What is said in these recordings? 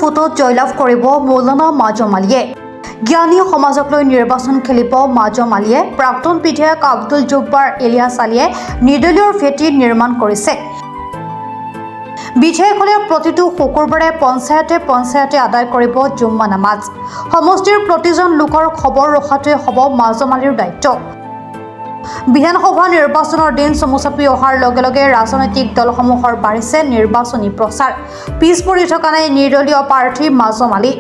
ভোটত জয়লাভ কৰিব মৌলানা মাজম আলীয়ে। জ্ঞানী সমাজক লৈ নিৰ্বাচন খেলিব মাজম আলীয়ে। প্ৰাক্তন বিধায়ক আব্দুল জব্বাৰ ইলিয়াছ আলীয়ে নিৰ্দলীয় ভেটি নিৰ্মাণ কৰিছে। বিধায়কসকলে প্ৰতিটো শুকুৰবাৰে পঞ্চায়তে আদায় কৰিব জুম্মা নামাজ। সমষ্টিৰ প্ৰতিজন লোকৰ খবৰ ৰখাটোৱে হ'ব মাজম আলীৰ দায়িত্ব। বিধানসভা নিৰ্বাচনৰ দিন চমু চাপি অহাৰ লগে লগে ৰাজনৈতিক দলসমূহৰ বাঢ়িছে নিৰ্বাচনী প্ৰচাৰ। পিছ পৰি থকা নাই নিৰ্দলীয় প্ৰাৰ্থী মাজম আলী।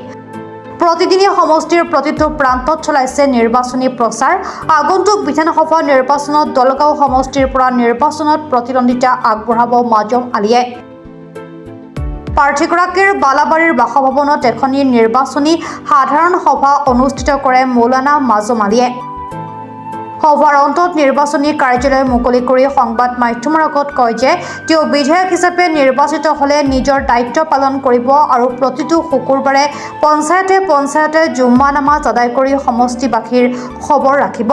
প্ৰতিদিনে সমষ্টিৰ প্ৰতিটো প্ৰান্তত চলাইছে নিৰ্বাচনী প্ৰচাৰ। আগন্তুক বিধানসভা নিৰ্বাচনত দলগাঁও সমষ্টিৰ পৰা নিৰ্বাচনত প্ৰতিদ্বন্দ্বিতা আগবঢ়াব মাজম আলীয়ে। প্ৰাৰ্থীগৰাকীৰ বালাবাৰীৰ বাসভৱনত এখনি নিৰ্বাচনী সাধাৰণ সভা অনুষ্ঠিত কৰে মৌলানা মাজম আলীয়ে। সভাৰ অন্তত নিৰ্বাচনী কাৰ্যালয় মুকলি কৰি সংবাদ মাধ্যমৰ আগত কয় যে তেওঁ বিধায়ক হিচাপে নিৰ্বাচিত হ'লে নিজৰ দায়িত্ব পালন কৰিব আৰু প্ৰতিটো শুকুৰবাৰে পঞ্চায়তে জুম্মা নামাজ আদায় কৰি সমষ্টিবাসীৰ খবৰ ৰাখিব।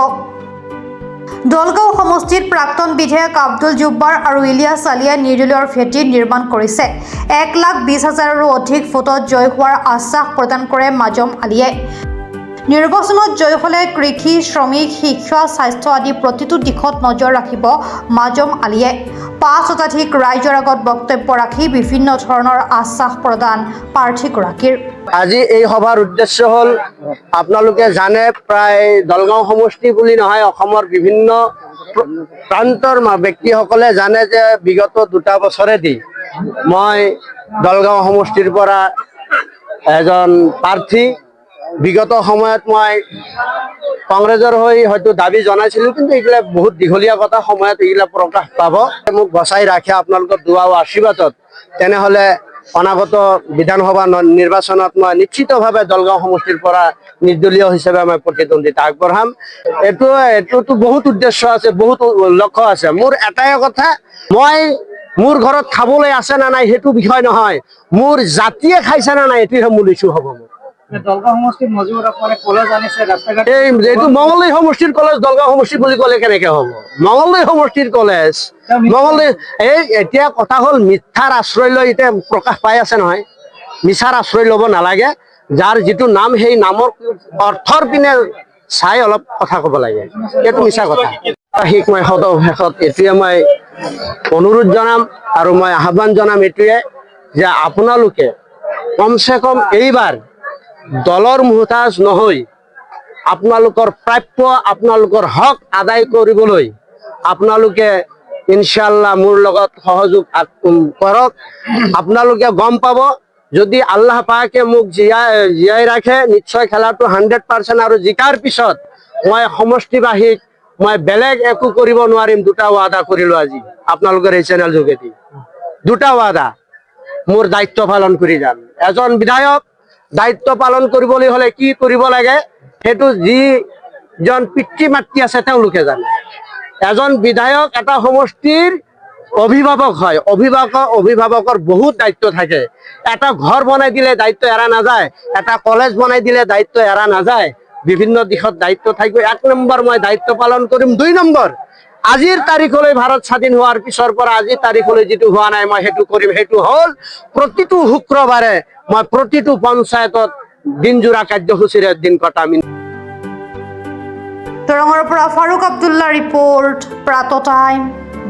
দলগাঁও সমষ্টিত প্ৰাক্তন বিধায়ক আব্দুল জব্বাৰ আৰু ইলিয়াছ আলীয়ে নিৰ্দলীয় ভেটি নিৰ্মাণ কৰিছে। 1,20,000ৰো অধিক ভোটত জয় হোৱাৰ আশ্বাস প্ৰদান কৰে মাজম আলীয়ে। নিৰ্বাচনত জয় হ'লে কৃষি, শ্ৰমিক, শিক্ষা, স্বাস্থ্য আদি প্ৰতিটো দিশত নজৰ ৰাখিব মাজম আলীয়ে। 5 শতাধিক ৰাইজৰ আগত বক্তব্য ৰাখি বিভিন্ন ধৰণৰ আশ্বাস প্ৰদান প্ৰাৰ্থীগৰাকীৰ। আজি এই সভাৰ উদ্দেশ্য হ'ল আপোনালোকে জানে প্ৰায় দলগাঁও সমষ্টি বুলি নহয় অসমৰ বিভিন্ন প্ৰান্তৰ ব্যক্তিসকলে জানে যে বিগত 2 বছৰেদি মই দলগাঁও সমষ্টিৰ পৰা এজন প্ৰাৰ্থী। বিগত সময়ত মই কংগ্ৰেছৰ হৈ হয়তো দাবী জনাইছিলোঁ, কিন্তু এইগিলা বহুত দীঘলীয়া কথা, সময়ত এইগিলা প্ৰকাশ পাব। মোক বচাই ৰাখে আপোনালোকৰ দুৱা আৰু আশীৰ্বাদত, তেনেহ'লে অনাগত বিধানসভা নিৰ্বাচনত মই নিশ্চিতভাৱে দলগাঁও সমষ্টিৰ পৰা নিৰ্দলীয় হিচাপে মই প্ৰতিদ্বন্দ্বিতা আগবঢ়াম। এইটোতো বহুত উদ্দেশ্য আছে, বহুত লক্ষ্য আছে। মোৰ এটাই কথা, মোৰ ঘৰত খাবলৈ আছে না নাই সেইটো বিষয় নহয়, মোৰ জাতিয়ে খাইছে না নাই এইটোহে মূল ইছ্যু হ'ব। এইটো মঙলদৈ সমষ্টিৰ কলেজ দলগাঁও সমষ্টি বুলি ক'লে কেনেকে হ'ব? মঙলদৈ সমষ্টিৰ কলেজ, এতিয়া কথা হ'ল মিথ্যাৰ আশ্ৰয় লৈ এতিয়া প্ৰকাশ পাই আছে নহয়। মিছাৰ আশ্ৰয় ল'ব নালাগে। যাৰ যিটো নাম সেই নামৰ অৰ্থৰ পিনে চাই অলপ কথা ক'ব লাগে। এইটো মিছা কথা। মই শেষত এইটোৱে মই অনুৰোধ জনাম আৰু মই আহ্বান জনাম এইটোৱে যে আপোনালোকে কমচে কম এইবাৰ দলৰ মুহতাজ নহৈ আপোনালোকৰ প্ৰাপ্য, আপোনালোকৰ হক আদায় কৰিবলৈ আপোনালোকে ইনশাআল্লাহ মোৰ লগত সহযোগ কৰক। আপোনালোকে গম পাব, যদি আল্লাহ পাকে মোক জীয়াই ৰাখে নিশ্চয় খেলাটো 100% আৰু জিকাৰ পিছত মই সমষ্টিবাসীক মই বেলেগ একো কৰিব নোৱাৰিম। 2টা ৱাদা কৰিলোঁ আজি আপোনালোকৰ এই চেনেল যোগেদি। 2টা ৱাদা, মোৰ দায়িত্ব পালন কৰি যাম। এজন বিধায়ক দায়িত্ব পালন কৰিবলৈ হ'লে কি কৰিব লাগে সেইটো যিজন পিতৃ মাতৃ আছে তেওঁলোকে জানে। এজন বিধায়ক এটা সমষ্টিৰ অভিভাৱক হয়। অভিভাৱকৰ বহুত দায়িত্ব থাকে। এটা ঘৰ বনাই দিলে দায়িত্ব এৰা নাযায়, এটা কলেজ বনাই দিলে দায়িত্ব এৰা নাযায়। বিভিন্ন দিশত দায়িত্ব থাকিব। 1 নম্বৰ মই দায়িত্ব পালন কৰিম। 2 নম্বৰ, আজিৰ তাৰিখলৈ ভাৰত স্বাধীন হোৱাৰ পিছৰ পৰা আজিৰ তাৰিখলৈ যিটো হোৱা নাই মই সেইটো কৰিম। সেইটো হ'ল প্ৰতিটো শুক্ৰবাৰে মই প্ৰতিটো পঞ্চায়তত দিনজোৰা কাৰ্যসূচীৰে দিন কটাম। দৰঙৰ পৰা ফাৰুক আব্দুল্লাহ ৰিপৰ্ট, প্ৰাত টাইম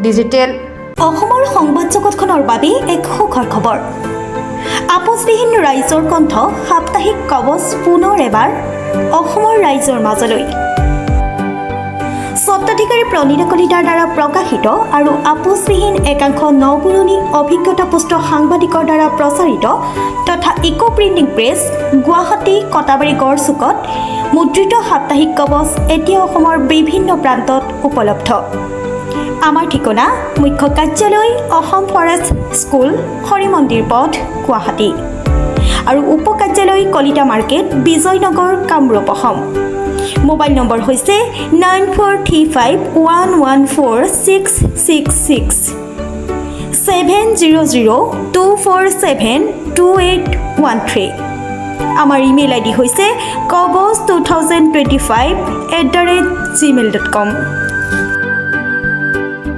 ডিজিটেল। অসমৰ সংবাদ জগতখনৰ বাবে এক সুখৰ খবৰ। আপোচবিহীন ৰাইজৰ কণ্ঠ সাপ্তাহিক কবচ পুনৰ এবাৰ অসমৰ ৰাইজৰ মাজলৈ। স্বত্বাধিকাৰী প্ৰণীতা কলিতাৰ দ্বাৰা প্ৰকাশিত আৰু আপোচবিহীন একাংশ নপুৰণি অভিজ্ঞতাপুষ্ট সাংবাদিকৰ দ্বাৰা প্ৰচাৰিত তথা eco printing press, Guwahati, Katabari গড়চুকত মুদ্ৰিত সাপ্তাহিক কবচ এতিয়া অসমৰ বিভিন্ন প্ৰান্তত উপলব্ধ। আমাৰ ঠিকনা মুখ্য কাৰ্যালয় অসম ফৰেষ্ট স্কুল, হৰি মন্দিৰ পথ, গুৱাহাটী আৰু উপ কাৰ্যালয় Kalita market, Bijoynagar, Kamrup, Assam. Mobile number হৈছে 9435114666 70024728113। আমাৰ ইমেইল আইডি হৈছে kobos2025@gmail.com।